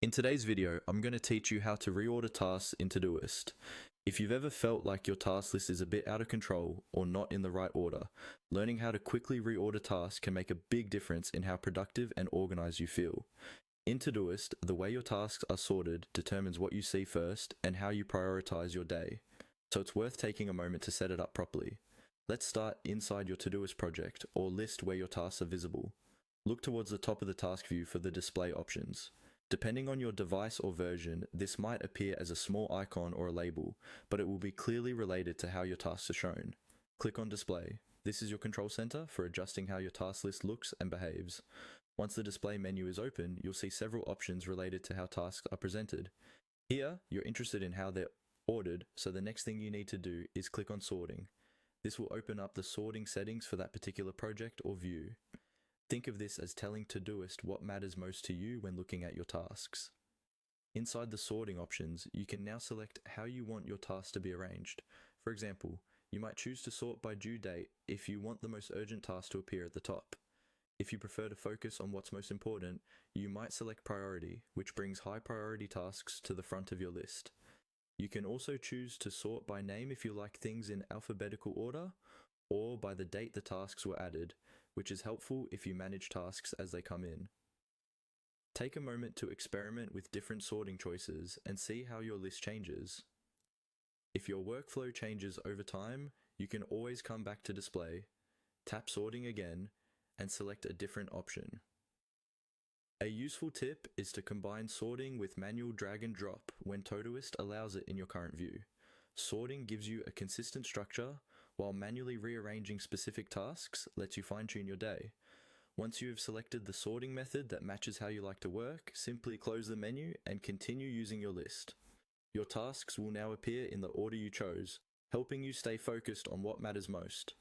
In today's video, I'm going to teach you how to reorder tasks in Todoist. If you've ever felt like your task list is a bit out of control or not in the right order, learning how to quickly reorder tasks can make a big difference in how productive and organized you feel. In Todoist, the way your tasks are sorted determines what you see first and how you prioritize your day, so it's worth taking a moment to set it up properly. Let's start inside your Todoist project or list where your tasks are visible. Look towards the top of the task view for the display options. Depending on your device or version, this might appear as a small icon or a label, but it will be clearly related to how your tasks are shown. Click on Display. This is your control center for adjusting how your task list looks and behaves. Once the display menu is open, you'll see several options related to how tasks are presented. Here, you're interested in how they're ordered, so the next thing you need to do is click on Sorting. This will open up the sorting settings for that particular project or view. Think of this as telling Todoist what matters most to you when looking at your tasks. Inside the sorting options, you can now select how you want your tasks to be arranged. For example, you might choose to sort by due date if you want the most urgent task to appear at the top. If you prefer to focus on what's most important, you might select priority, which brings high priority tasks to the front of your list. You can also choose to sort by name if you like things in alphabetical order, or by the date the tasks were added, which is helpful if you manage tasks as they come in. Take a moment to experiment with different sorting choices and see how your list changes. If your workflow changes over time, you can always come back to Display, tap Sorting again, and select a different option. A useful tip is to combine sorting with manual drag and drop when Todoist allows it in your current view. Sorting gives you a consistent structure, while manually rearranging specific tasks lets you fine-tune your day. Once you have selected the sorting method that matches how you like to work, simply close the menu and continue using your list. Your tasks will now appear in the order you chose, helping you stay focused on what matters most.